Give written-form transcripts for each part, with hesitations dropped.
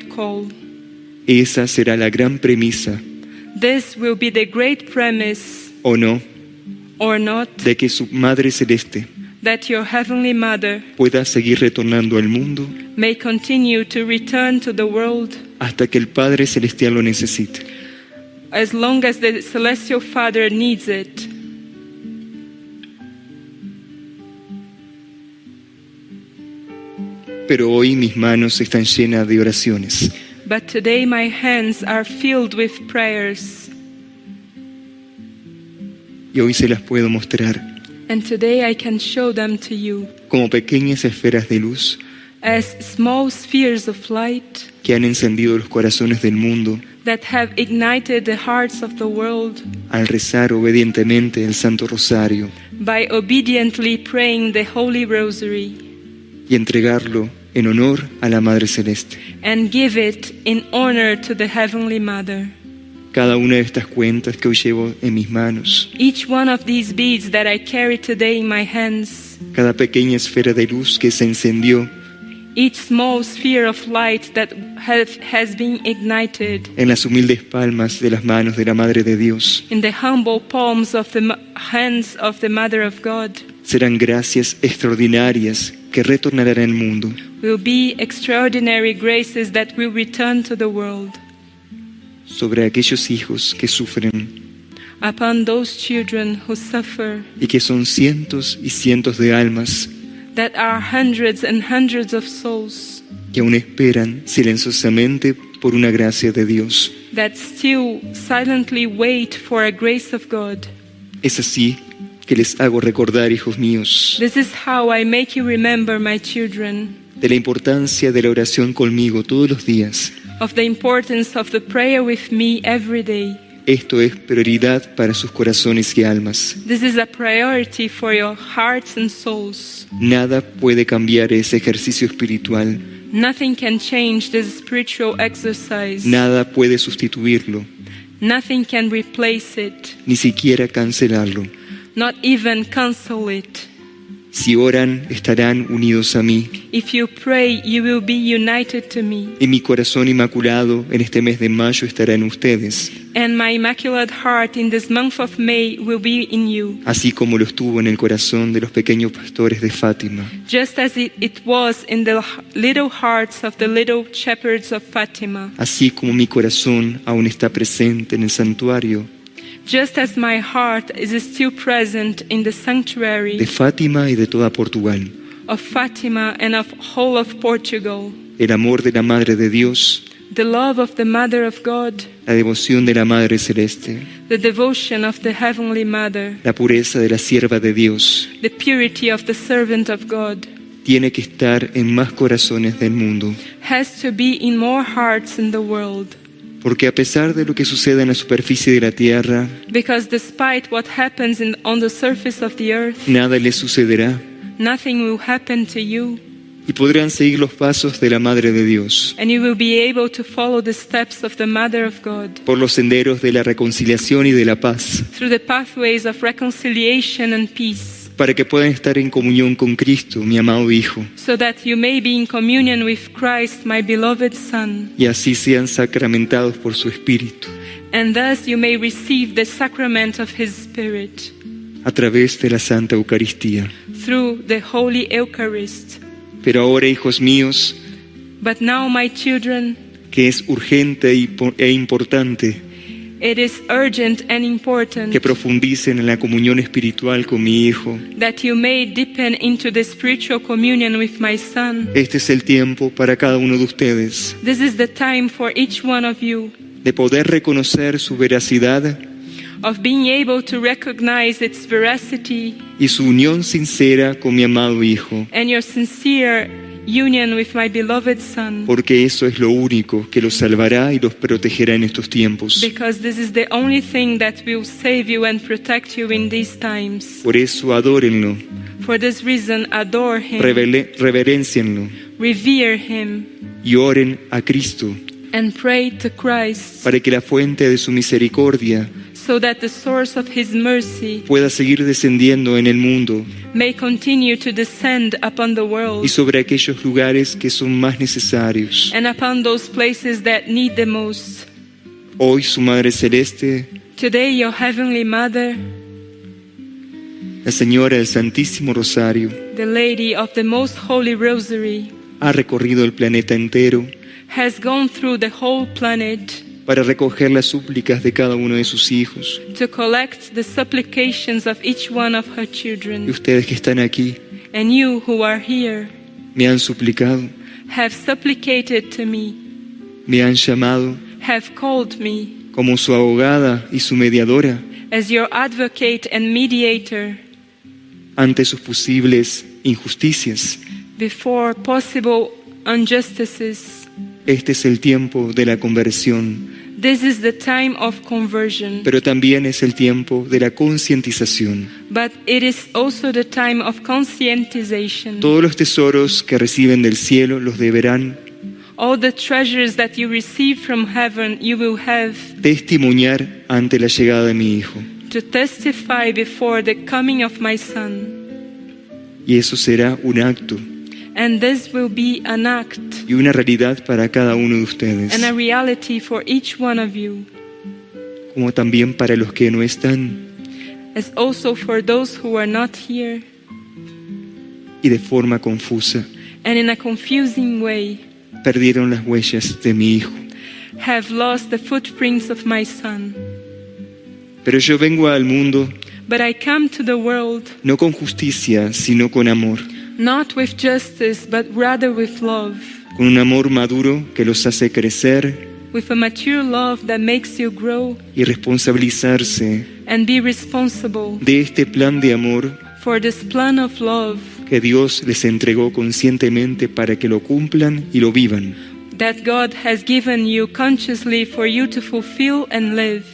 call. Esa será la gran premisa, This will be the great premise, o no, or not, de que su Madre Celeste that your Heavenly Mother pueda seguir retornando al mundo may continue to return to the world hasta que el Padre Celestial lo necesite. as long as the Celestial Father needs it. Pero hoy mis manos están llenas de oraciones. But today my hands are filled with prayers, Y hoy se las puedo mostrar and today I can show them to you como pequeñas esferas de luz as small spheres of light que han encendido los corazones del mundo that have ignited the hearts of the world al rezar obedientemente el Santo Rosario by obediently praying the Holy Rosary y entregarlo en honor a la Madre Celeste. and give it in honor to the Heavenly Mother. Cada una de estas cuentas que hoy llevo en mis manos, Each one of these beads that I carry today in my hands, cada pequeña esfera de luz que se encendió each small sphere of light that has been ignited en las humildes palmas de las manos de la Madre de Dios, in the humble palms of the hands of the Mother of God, serán gracias extraordinarias que retornarán al mundo will be extraordinary graces that will return to the world sobre aquellos hijos que sufren upon those children who suffer, y que son cientos y cientos de almas that are hundreds and hundreds of souls que aún esperan silenciosamente por una gracia de Dios. that still silently wait for a grace of God. Es así que les hago recordar, hijos míos, This is how I make you remember, my children, de la importancia de la oración conmigo todos los días. of the importance of the prayer with me every day. Esto es prioridad para sus corazones y almas. This is a priority for your hearts and souls. Nada puede cambiar ese ejercicio espiritual. Nothing can change this spiritual exercise. Nada puede sustituirlo, Nothing can replace it, ni siquiera cancelarlo. not even cancel it. Si oran, estarán unidos a mí. If you pray, you will be united to me, Y mi corazón inmaculado en este mes de mayo estará en ustedes, and my immaculate heart in this month of May will be in you, así como lo estuvo en el corazón de los pequeños pastores de Fátima. just as it was in the little hearts of the little shepherds of Fatima, Así como mi corazón aún está presente en el santuario just as my heart is still present in the de sanctuary Fátima y de toda Portugal. of Fatima and of whole of Portugal. El amor de la Madre de Dios, The love of the Mother of God, la devoción de la Madre Celeste, the devotion of the Heavenly Mother, la pureza de la sierva de Dios, the purity of the servant of God, tiene que estar en más corazones del mundo. has to be in more hearts in the world. Porque a pesar de lo que suceda en la superficie de la tierra, Because despite what happens on the surface of the earth, nada les sucederá nothing will happen to you, y podrán seguir los pasos de la Madre de Dios and you will be able to follow the steps of the Mother of God por los senderos de la reconciliación y de la paz, through the pathways of reconciliation and peace, para que puedan estar en comunión con Cristo, mi amado Hijo, so that you may be in communion with Christ, my beloved Son, y así sean sacramentados por su Espíritu, and thus you may receive the sacrament of His Spirit a través de la Santa Eucaristía. through the Holy Eucharist. Pero ahora, hijos míos, But now, my children, que es urgente e importante it is urgent and important que profundicen en la comunión espiritual con mi Hijo. that you may deepen into the spiritual communion with my Son. Este es el tiempo para cada uno de ustedes This is the time for each one of you de poder reconocer su veracidad of being able to recognize its veracity y su unión sincera con mi amado Hijo, and your sincere union with my beloved Son, porque eso es lo único que los salvará y los protegerá en estos tiempos. because this is the only thing that will save you and protect you in these times. Por eso adórenlo, For this reason, adore Him, reverencienlo revere Him, y oren a Cristo and pray to Christ, para que la fuente de su misericordia so that the source of his mercy pueda seguir descendiendo en el mundo may continue to descend upon the y world sobre aquellos lugares que son más necesarios. and upon those places that need the most. Hoy su Madre Celeste, Today, your Heavenly Mother, la Señora del Santísimo Rosario, the Lady of the Most Holy Rosary, ha recorrido el planeta entero has gone through the whole planet para recoger las súplicas de cada uno de sus hijos. to collect the supplications of each one of her Y children. ustedes que están aquí And you who are here me han suplicado, have supplicated to me, me han llamado have called me como su abogada y su mediadora as your advocate and mediator ante sus posibles injusticias. before possible injustices. Este es el tiempo de la conversión, This is the time of conversion, pero también es el tiempo de la concientización. but it is also the time of conscientization. Todos los tesoros que reciben del cielo los deberán All the treasures that you receive from heaven, you will have testimoniar ante la llegada de mi Hijo. to testify before the coming of my Son. Y eso será un acto And this will be an act y una realidad para cada uno de ustedes, and a reality for each one of you, como también para los que no están as also for those who are not here, y de forma confusa and in a confusing way perdieron las huellas de mi Hijo. have lost the footprints of my Son. Pero yo vengo al mundo But I come to the world no con justicia, sino con amor, not with justice, but rather with love, con un amor maduro que los hace crecer with a mature love that makes you grow y responsabilizarse and be responsible de este plan de amor for this plan of love que Dios les entregó conscientemente para que lo cumplan y lo vivan. that God has given you consciously for you to fulfill and live.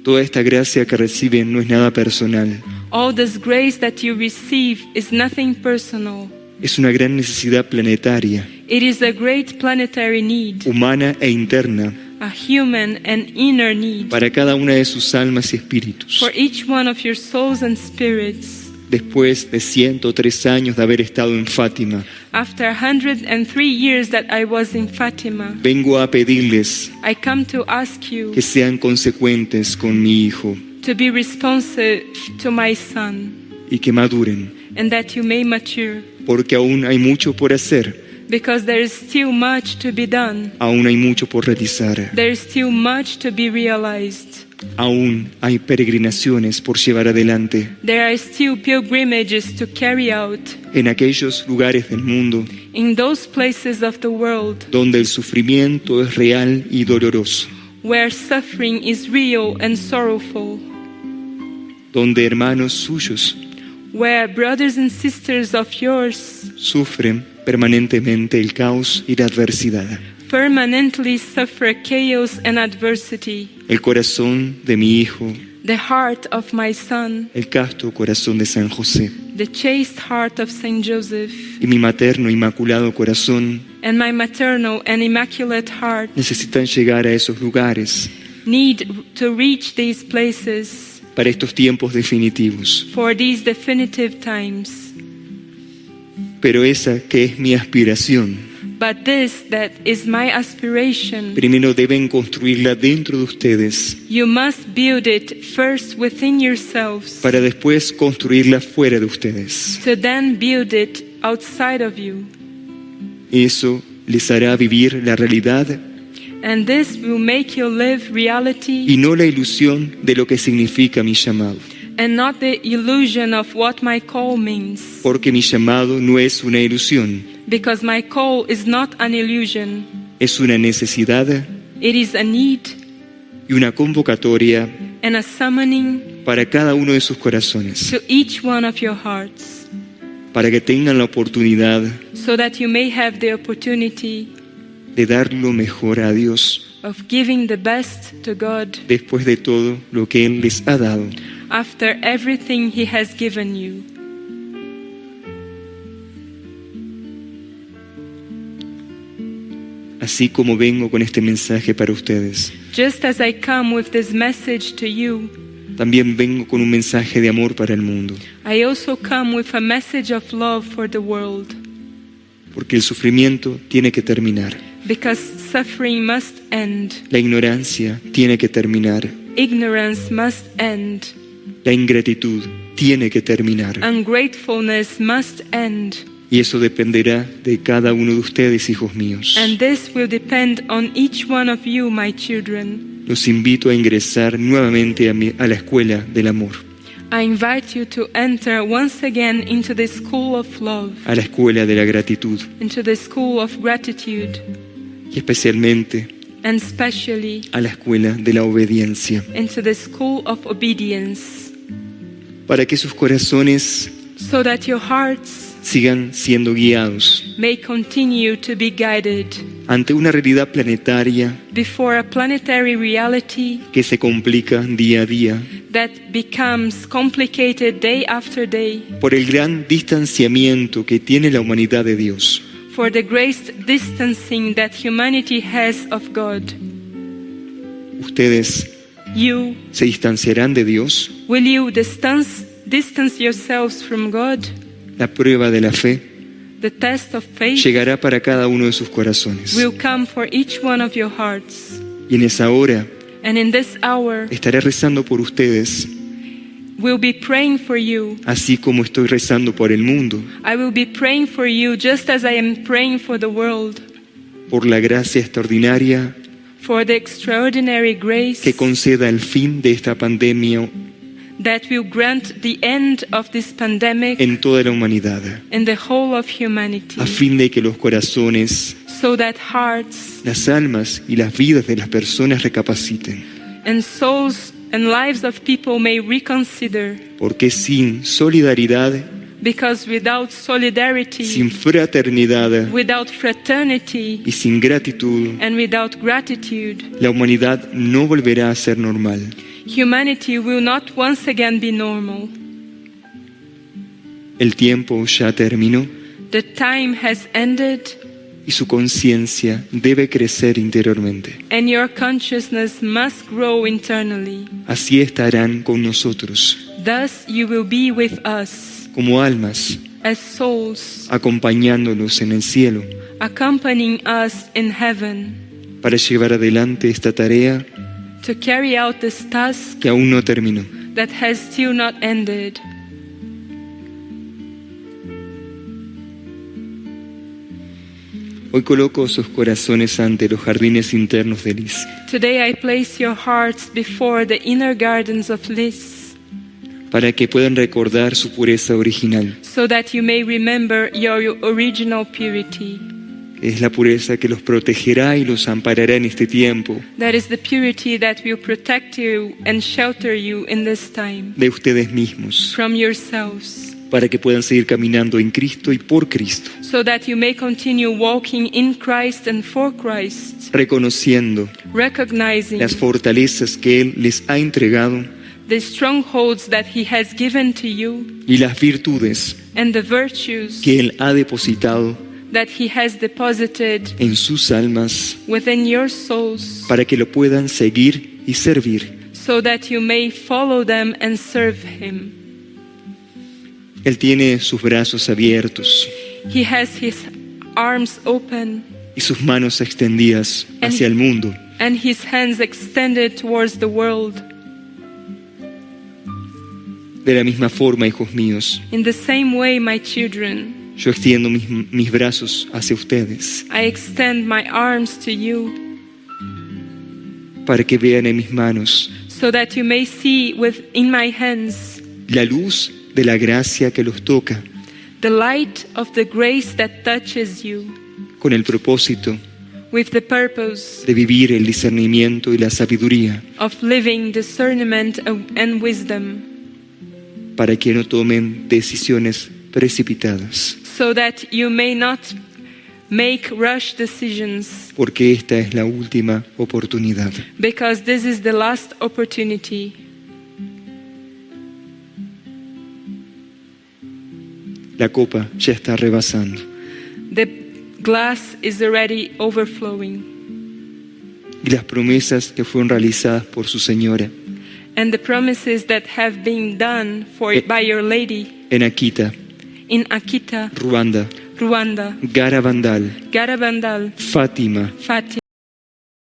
Toda esta gracia que reciben no es nada personal, All this grace that you receive is nothing personal. es una gran necesidad planetaria, It is a great planetary need, humana e interna, a human and inner need para cada una de sus almas y espíritus. for each one of your souls and spirits. Después de 103 años de haber estado en Fátima, After 103 years that I was in Fatima, vengo a pedirles I come to ask you que sean consecuentes con mi Hijo to be responsive to my Son y que maduren, and that you may mature, porque aún hay mucho por hacer, because there is still much to be done. aún hay mucho por realizar, There is still much to be realized. aún hay peregrinaciones por llevar adelante There are still pilgrimages to carry out en aquellos lugares del mundo in those places of the world donde el sufrimiento es real y doloroso, where suffering is real and sorrowful, donde hermanos suyos where brothers and sisters of yours sufren permanentemente el caos y la adversidad. permanently suffer chaos and adversity. El corazón de mi Hijo, The heart of my Son, el casto corazón de San José the chaste heart of Saint Joseph, y mi materno inmaculado corazón and my maternal and immaculate heart necesitan llegar a esos lugares need to reach these places para estos tiempos definitivos. for these definitive times. Pero esa que es mi aspiración, But this that is my aspiration, primero deben construirla dentro de ustedes you must build it first within yourselves, para después construirla fuera de ustedes. to then build it outside of you. Eso les hará vivir la realidad And this will make you live reality y no la ilusión de lo que significa mi llamado. and not the illusion of what my call means. Porque mi llamado no es una ilusión, Because my call is not an illusion. es una necesidad It is a need y una convocatoria and a summoning para cada uno de sus corazones, to each one of your hearts, para que tengan la oportunidad so that you may have the opportunity de dar lo mejor a Dios of giving the best to God después de todo lo que Él les ha dado. after everything He has given you. así como vengo con este mensaje para ustedes, just as I come with this message to you, también vengo con un mensaje de amor para el mundo, I also come with a message of love for the world, porque el sufrimiento tiene que terminar, because suffering must end, la ignorancia tiene que terminar, ignorance must end, la ingratitud tiene que terminar, ungratefulness must end, y eso dependerá de cada uno de ustedes, hijos míos. and this will depend on each one of you, my children. Los invito a ingresar nuevamente a la escuela del amor, I invite you to enter once again into the school of love, a la escuela de la gratitud, into the school of gratitude, y especialmente and especially a la escuela de la obediencia, into the school of obedience, para que sus corazones so that your hearts sigan siendo guiados may continue to be guided ante una realidad planetaria before a planetary reality que se complica día a día that becomes complicated day after day por el gran distanciamiento que tiene la humanidad de Dios. for the great distancing that humanity has of God. Ustedes You, se distanciarán de Dios. will you distance yourselves from God? La prueba de la fe The test of faith llegará para cada uno de sus corazones. will come for each one of your hearts. Y en esa hora And in this hour, estaré rezando por ustedes, we'll be praying for you. así como estoy rezando por el mundo, I will be praying for you just as I am praying for the world, por la gracia extraordinaria for the extraordinary grace que conceda el fin de esta pandemia that will grant the end of this pandemic en toda la humanidad, in the whole of humanity, a fin de que los corazones, so that hearts las almas y las vidas de las personas recapaciten. and souls and lives of people may reconsider, Porque sin solidaridad, because without solidarity, sin fraternidad without fraternity, y sin gratitud, and without gratitude, la humanidad no volverá a ser normal. humanity will not once again be normal. El tiempo ya terminó The time has ended, y su conciencia debe crecer interiormente. and your consciousness must grow internally. Así estarán con nosotros, Thus you will be with us como almas, as souls, acompañándonos en el cielo, accompanying us in heaven para llevar adelante esta tarea to carry out this task que aún no terminó. that has still not ended. Hoy coloco sus corazones ante los jardines internos de Lis, Today I place your hearts before the inner gardens of Lis, para que puedan recordar su pureza original, so that you may remember your original purity. que es la pureza que los protegerá y los amparará en este tiempo That is the purity that will protect you and shelter you in this time de ustedes mismos, from yourselves, para que puedan seguir caminando en Cristo y por Cristo, so that you may continue walking in Christ and for Christ, reconociendo recognizing las fortalezas que Él les ha entregado the strongholds that He has given to you y las virtudes and the virtues que Él ha depositado that He has deposited en sus almas, within your souls, para que lo puedan seguir y servir. so that you may follow them and serve Him. Él tiene sus brazos abiertos He has His arms open y sus manos extendidas hacia el mundo, and His hands extended towards the world. de la misma forma, hijos míos. In the same way, my children, Yo extiendo mis brazos hacia ustedes I extend my arms to you, para que vean en mis manos so that you may see within my hands la luz de la gracia que los toca, the light of the grace that touches you, con el propósito with the purpose de vivir el discernimiento y la sabiduría, of living discernment and wisdom, para que no tomen decisiones precipitadas, so that you may not make rush decisions, porque esta es la última oportunidad. because this is the last opportunity. La copa ya está rebasando. The glass is already overflowing. Y las promesas que fueron realizadas por su señora And the promises that have been done by your lady en Akita, in Akita, Ruanda, Rwanda, Garabandal, Garabandal, Fátima, Fatima,